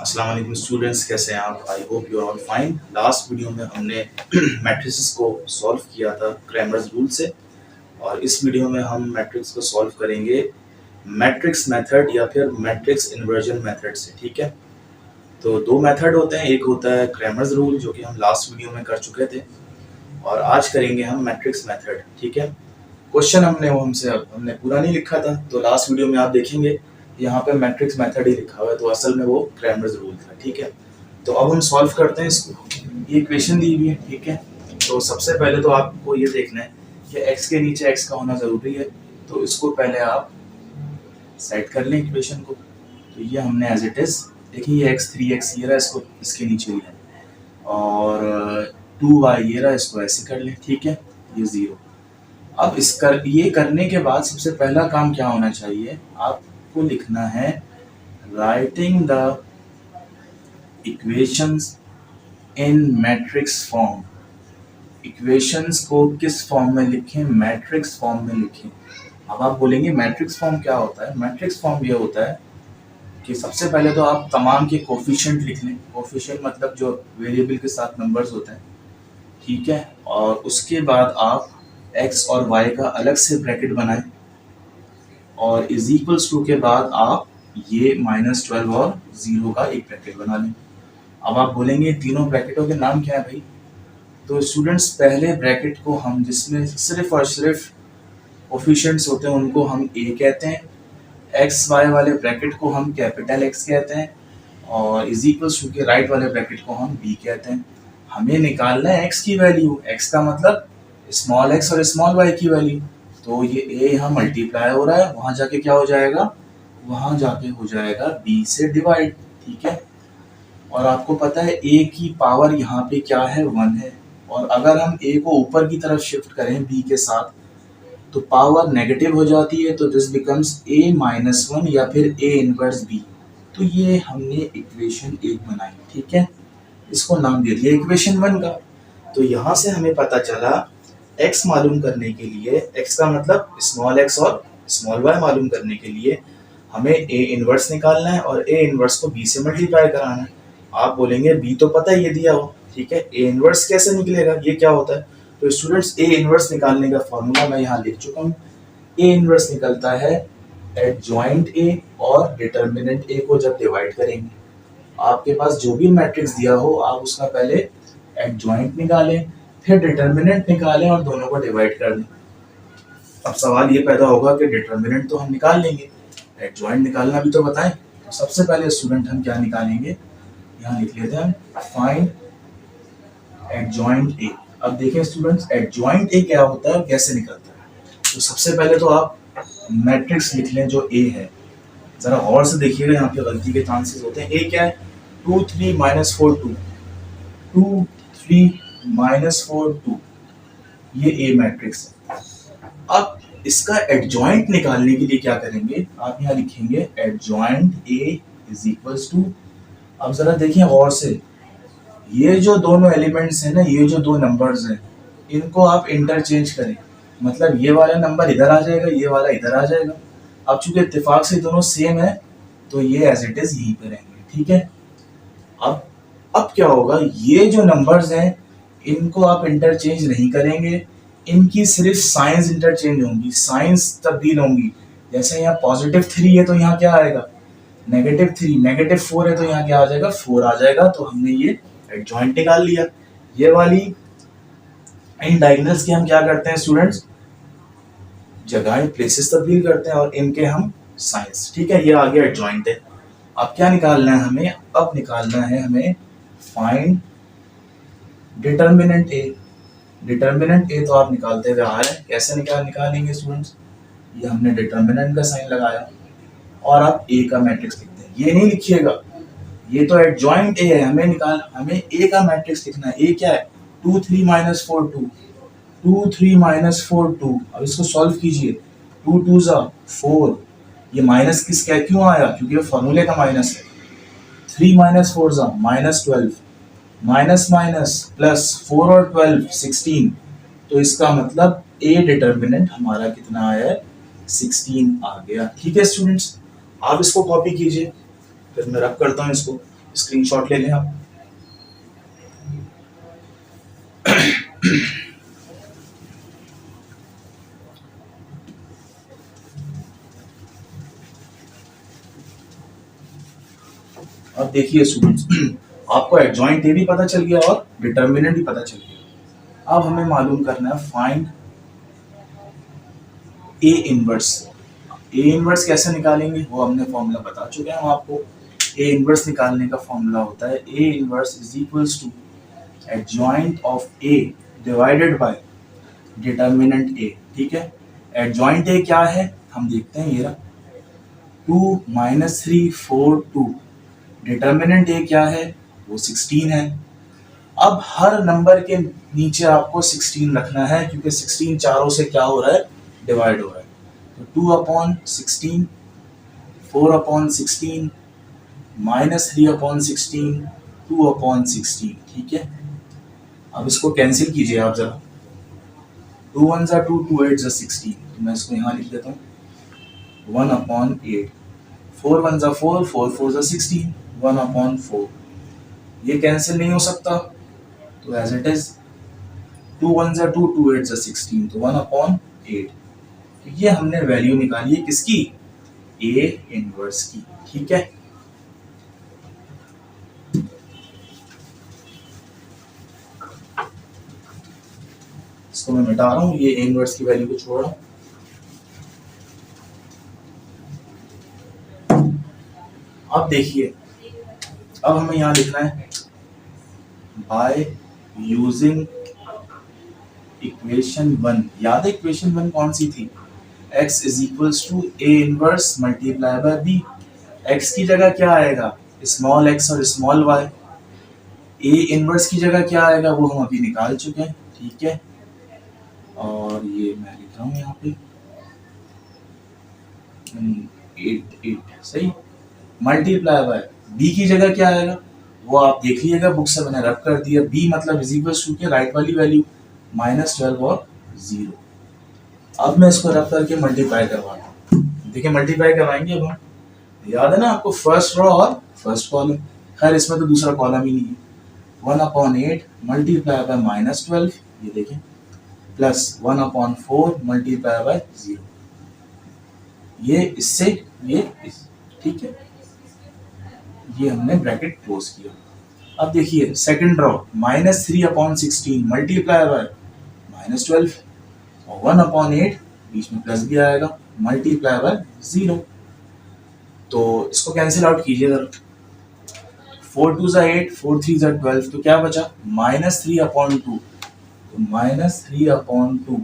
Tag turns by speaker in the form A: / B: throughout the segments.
A: अस्सलाम वालेकुम स्टूडेंट्स, कैसे हैं आप? I hope you are all fine. Last video में हमने मैट्रिसेस को सॉल्व किया था क्रैमर्स रूल से, और इस वीडियो में हम मैट्रिक्स को सॉल्व करेंगे मैट्रिक्स मेथड या फिर मैट्रिक्स इन्वर्जन मेथड से। ठीक है, तो दो मेथड होते हैं, एक होता है क्रैमर्स रूल जो कि हम लास्ट वीडियो में कर चुके थे, और आज करेंगे हम मैट्रिक्स मेथड। ठीक है, क्वेश्चन हमने पूरा नहीं लिखा था, तो लास्ट वीडियो में आप देखेंगे यहाँ पे मैट्रिक्स मेथड ही लिखा हुआ है, तो असल में वो क्रैमर्स रूल था। ठीक है, तो अब हम सॉल्व करते हैं इसको। ये इक्वेशन दी हुई है, ठीक है। तो सबसे पहले तो आपको ये देखना है कि x के नीचे x का होना जरूरी है, तो इसको पहले आप सेट कर लें इक्वेशन को। तो ये हमने एज इट इज, देखिए ये x 3x ये रहा, इसको इसके नीचे ही है, और 2y ये रहा, इसको ऐसे कर लें। ठीक है, ये 0। अब ये करने के बाद सबसे पहला काम क्या होना चाहिए, आपको लिखना है writing the equations in matrix form. Equations को किस फॉर्म में लिखें? मैट्रिक्स फॉर्म में लिखें। अब आप बोलेंगे मैट्रिक्स फॉर्म क्या होता है? मैट्रिक्स फॉर्म ये होता है कि सबसे पहले तो आप तमाम के कोफिशिएंट लिख लें। कोफिशिएंट मतलब जो वेरिएबल के साथ नंबर्स होते हैं, ठीक है। और उसके बाद आप x और y का अलग से ब्रैकेट बनाएं, और इज इक्वल्स टू के बाद आप ये -12 और 0 का एक ब्रैकेट बना लें। अब आप बोलेंगे तीनों ब्रैकेटों के नाम क्या है भाई? तो स्टूडेंट्स, पहले ब्रैकेट को हम, जिसमें सिर्फ और सिर्फ कोफिशिएंट्स होते हैं, उनको हम a कहते हैं। एक्स वाई वाले ब्रैकेट को हम कैपिटल X कहते हैं, और इज इक्वल्स टू के राइट वाले ब्रैकेट को हम b कहते हैं। हमें निकालना है x की वैल्यू। x का मतलब स्मॉल x और स्मॉल y की वैल्यू। तो ये a यहाँ मल्टीप्लाई हो रहा है, वहां जाके क्या हो जाएगा? वहां जाके हो जाएगा b से डिवाइड। ठीक है, और आपको पता है a की पावर यहाँ पे क्या है? 1 है, और अगर हम a को ऊपर की तरफ शिफ्ट करें b के साथ तो पावर नेगेटिव हो जाती है, तो दिस बिकम्स a-1 या फिर a इनवर्स b। तो ये हमने इक्वेशन 1 बनाई। ठीक है, इसको नाम दे दिया इक्वेशन 1 का। तो यहाँ से हमें पता चला x मालूम करने के लिए, x का मतलब स्मॉल x और स्मॉल y मालूम करने के लिए हमें a इनवर्स निकालना है, और a इनवर्स को b से मल्टीप्लाई कराना है। आप बोलेंगे b तो पता है ये दिया हो, ठीक है, a इनवर्स कैसे निकलेगा, ये क्या होता है? तो स्टूडेंट्स, a इनवर्स निकालने का फॉर्मूला मैं यहाँ लिख चुका हूँ। a इनवर्स निकलता है एडजॉइंट a और डिटर्मिनेंट a को जब डिवाइड करेंगे। आपके पास जो भी मैट्रिक्स दिया हो, आप उसका पहले एडजॉइंट निकालें, फिर डिटर्मिनेंट निकालें और दोनों को डिवाइड कर दें। अब सवाल ये पैदा होगा कि डिटर्मिनेंट तो हम निकाल लेंगे, एडजॉइंट निकालना भी तो बताएं। तो सबसे पहले स्टूडेंट हम क्या निकालेंगे, यहाँ लिख लेते हैं फाइंड एडजॉइंट a। अब देखें स्टूडेंट्स, एडजॉइंट a क्या होता है, कैसे निकलता है? तो सबसे पहले तो आप मैट्रिक्स लिख लें जो a है। जरा और से देखिएगा, यहाँ पे गलती के चांसेस होते हैं। a क्या है? 2 3 -4 2, 2 3 -4 2, ये a मैट्रिक्स है। अब इसका एडजॉइंट निकालने के लिए क्या करेंगे, आप यहाँ लिखेंगे adjoint a is equals to. अब जरा देखिए और से, ये जो दोनों एलिमेंट्स हैं ना, ये जो दो नंबर्स हैं, इनको आप इंटरचेंज करें। मतलब ये वाला नंबर इधर आ जाएगा, ये वाला इधर आ जाएगा। अब चूंकि इत्तेफाक से दोनों सेम है, तो ये एज इट इज यहीं पे रहेंगे। ठीक है, अब क्या होगा, ये जो नंबर्स हैं इनको आप इंटरचेंज नहीं करेंगे, इनकी सिर्फ साइंस इंटरचेंज होंगी, साइंस तब्दील होंगी। जैसे यहाँ +3 है तो यहाँ क्या आएगा? -3, -4 है तो यहाँ क्या आ जाएगा? 4 आ जाएगा। तो हमने ये एडजॉइंट निकाल लिया। ये वाली इन डायगोनल्स की हम क्या करते हैं स्टूडेंट्स? जगह प्लेसेस तब्दील करते हैं, और इनके हम साइंस। ठीक है, ये आ गया एडजॉइंट है। अब क्या निकालना है हमें? अब निकालना है हमें find determinant a। Determinant a तो आप निकालते हुए आ रहे हैं, कैसे निकालेंगे स्टूडेंट्स? ये हमने डिटर्मिनेंट का साइन लगाया, और आप a का मैट्रिक्स लिखते हैं। ये नहीं लिखिएगा, ये तो एडजॉइंट a है, हमें a का मैट्रिक्स लिखना है। a क्या है? 2 3 -4 2, 2 3 -4 2। अब इसको सॉल्व कीजिए, 2 2 4। ये माइनस क्या क्यों आया? क्योंकि ये फॉर्मूले का माइनस है। 3 -4 -12, माइनस माइनस प्लस 4 और 12 16। तो इसका मतलब a डिटर्मिनेंट हमारा कितना आया है? 16 आ गया। ठीक है स्टूडेंट्स, आप इसको कॉपी कीजिए, फिर मैं रब करता हूँ इसको। स्क्रीनशॉट ले लें आप। अब देखिए स्टूडेंट्स, आपको एडजॉइंट ए भी पता चल गया और डिटर्मिनेंट भी पता चल गया। अब हमें मालूम करना है find A inverse. A inverse कैसे निकालेंगे वो हमने फॉर्मूला बता चुके हैं हम आपको। ए इनवर्स निकालने का फॉर्मूला होता है A inverse is equals to adjoint of A divided by determinant A. ठीक है, एडजॉइंट ए क्या है हम देखते हैं, ये रहा 2 - 3 4 2। डिटर्मिनेंट ए क्या है वो 16 है। अब हर नंबर के नीचे आपको 16 रखना है क्योंकि 16 चारों से क्या हो रहा है, डिवाइड हो रहा है। तो 2/16, 4/16, -3/16, 2/16। ठीक है, अब इसको कैंसिल कीजिए आप जरा। 2 1 2, 2 8 16। तो मैं इसको यहाँ लिख देता हूँ 1/8, 4 1 4, 4 4 16, 1/4। ये कैंसिल नहीं हो सकता तो एज इट इज 2 1 2, 2 8 16, तो 1/8। तो ये हमने वैल्यू निकाली है किसकी, ए इनवर्स की। ठीक है, इसको मैं मिटा रहा हूँ, ये ए इनवर्स की वैल्यू को छोड़ रहा हूँ। अब देखिए, अब हमें यहाँ लिखना है बाय यूजिंग इक्वेशन 1। याद है इक्वेशन 1 कौन सी थी, x is equals to A inverse multiply by B. x की जगह क्या आएगा, स्मॉल x और स्मॉल y। ए इनवर्स की जगह क्या आएगा वो हम अभी निकाल चुके हैं। ठीक है, और ये मैं लिख रहा हूँ यहाँ पे 8 8 सही, मल्टीप्लाई बाय b की जगह क्या आएगा वो आप देख लीजिएगा, बुक से मैंने रब कर दिया। b मतलब इज इक्वल्स टू के राइट वाली वैल्यू -12 और 0। अब मैं इसको रब करके मल्टीप्लाई करवाता हूँ। देखिए मल्टीप्लाई करवाएंगे अब हम, याद है ना आपको, फर्स्ट रो और फर्स्ट कॉलम। खैर इसमें तो दूसरा कॉलम ही नहीं है। 1/8 मल्टीप्लाई बाय -12, ये देखें, प्लस 1/4 मल्टीप्लाई बाय 0। ये इससे ये इस, ठीक है, ये हमने ब्रैकेट क्लोज किया। अब देखिए सेकंड रो -3/16 मल्टीप्लाई बाय -12 और 1/8 बीच में प्लस भी आएगा मल्टीप्लाई बाय 0। तो इसको कैंसिल आउट कीजिए जरा। 4 2 8, 4 3 12, तो क्या बचा -3/2, तो -3/2।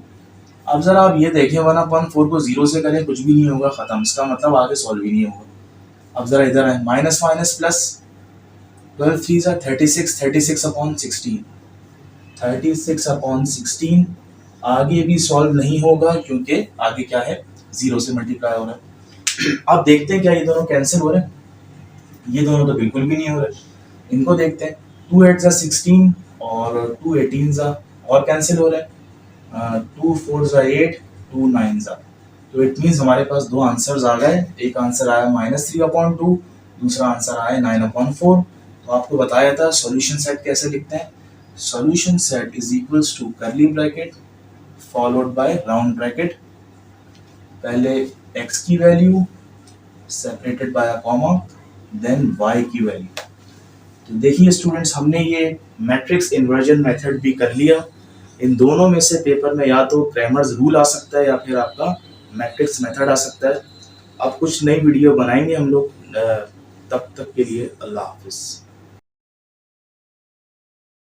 A: अब जरा आप ये देखें 1/4 को 0 से करें कुछ भी नहीं होगा, खत्म, इसका मतलब आगे सॉल्व ही नहीं होगा। अब जरा इधर है माइनस माइनस प्लस, 12 3 36, 36/16, 36/16। आगे भी सॉल्व नहीं होगा क्योंकि आगे क्या है, 0 से मल्टीप्लाई हो रहा है। अब देखते हैं क्या ये दोनों कैंसिल हो रहे हैं, ये दोनों तो बिल्कुल भी नहीं हो रहे। इनको देखते हैं, 2 8 16 और 2 18 और कैंसिल हो रहे हैं। 2 4 8, 2 9। तो इट मीन्स हमारे पास दो आंसर्स आ गए। एक आंसर आया -3/2, दूसरा आंसर आया 9/4। तो आपको बताया था सॉल्यूशन सेट कैसे लिखते हैं। Solution set is equals to curly bracket followed by round bracket, पहले x की value separated by a comma, then y की वैल्यू। तो देखिए स्टूडेंट्स, हमने ये मैट्रिक्स इन्वर्जन मेथड भी कर लिया। इन दोनों में से पेपर में या तो क्रैमर्स रूल आ सकता है या फिर आपका मैट्रिक्स मेथड आ सकता है। अब कुछ नई वीडियो बनाएंगे हम लोग, तब तक के लिए अल्लाह हाफिज़।